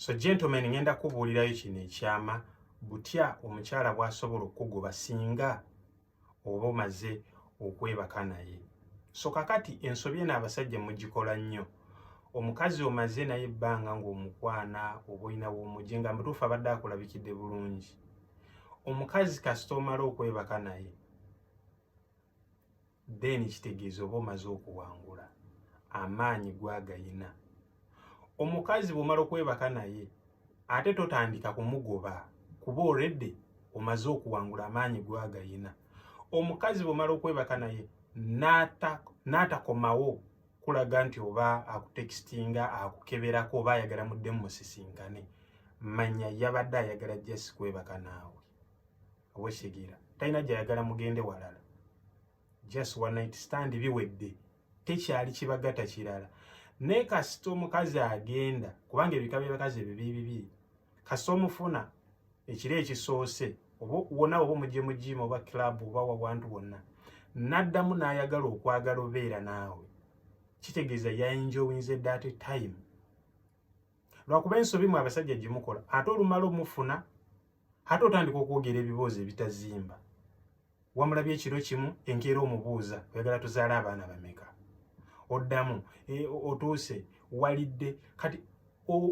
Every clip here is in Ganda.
So gentlemen, ngenda kubuulirayo kino ekyama butya omukyala bw'asobola okugoba singa oba omaze okwebaka naye. So kakati ensobi eno abasajja mugikola nnyo. Omukazi omaze naye ebbanga ng'omukwana oba olina bw'omugye nga mutuufu abadde akulabikidde bulungi. Omukazi kasita omala okwebaka naye then kitegeeza oba omaze okuwangula amaanyi gwagayina. Omukazi bw'omala okwebaka naye ate totandika kumugoba kuba already omaze okuwangula amaanyi gwagayina. Omukazi bw'omala okwebaka naye n'atakomawo kulaga nti oba akutekisinga akukeberako oba ayagala muddemu musisinkane, manya yabadde ayagala just kwebaka naawe. Oba okitegeera, talina gy'ayagala mugende walala, just one night stand biwedde, tekyali kibagata kirala. Naye kasita omukazi agenda, kubanga ebika by'abakazi ebyo bibiri, kasita omufuna ekiro ekisoose oba wonna oba omugye mu gym oba club oba wawantu wonna, n'addamu n'ayagala okwagala obeera naawe, kitegeeza yaenjoyinze that time. Lwakuba ensobi mu abasajja gye mukola, ate olumala omufuna ate otandika okwogera ebibuuzo ebitazimba. Wamulabye ekiro kimu enkeera omubuuza oyagala tuzaale abaana bameka, oddamu otuuse walidde, kati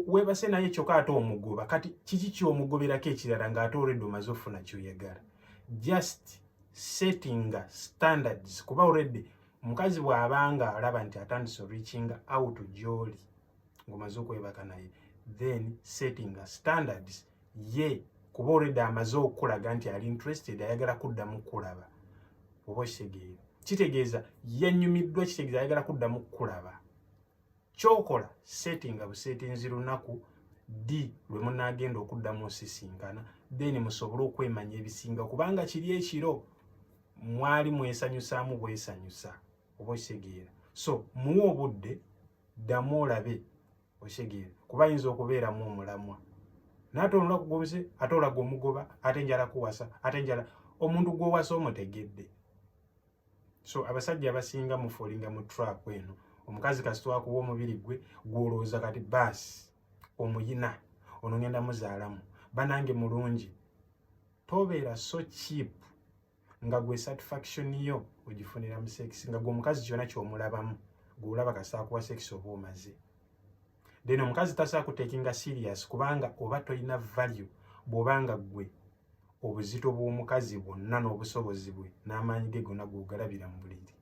weebase naye kyokka ate omugoba. Kati kiki kyomugoberako ekirala ng'ate already omaze ofuna kyoyagala? Just setting standards, kuba already omukazi bw'abanga alaba nti atandise reaching out gy'oli ng'omaze okwebaka naye, then setting standards ye, kuba already amaze okulaga nti ali interested, ayagala kuddamu kulaba. Oba okitegeera, kitegeeza yannyumiddwa, kitegeeza ayagala kuddamu kulaba. Kyokola setting busetinzi lunaku ddi lwe munaagenda okuddamu osisinkana, then musobole okwemanya ebisinga, kubanga kiri ekiro mwali mwesanyusaamu bwesanyusa. Oba okitegeera, so muwe obudde, ddamu olabe. Okitegeera, kuba ayinza okubeeramu omulamwa n'ate olunaku gwobuze ate olaga omugoba, ate njala kuwasa, ate njala omuntu gw'owasa omutegedde. So abasajja abasinga mufolinga mu trap eno. Omukazi kasita wakuba omubiri gwe gw'olowooza kati baasi omuyina ono ngenda muzaalamu, banange mulungi. Tobeera so cheap nga gwe satisfaction yo ogifunira mu sex, nga gwe omukazi kyonna ky'omulabamu gw'olaba kasita akuwa sex oba omaze. Then omukazi tasobola kutekinga serious kubanga oba tolina value bw'obanga gwe obuzito bw'omukazi bwonna n'obusobozi bwe n'amaanyi ge gonna gw'ogalabira mu buliri,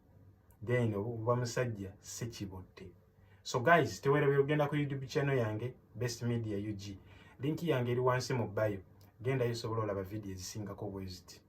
then oba musajja si kibotte. So guys, teweerabira ogenda ku YouTube channel yange Best Media UG, linki yange eri wansi mu bio, gendayo osobola olaba video ezisingako bwe ziti.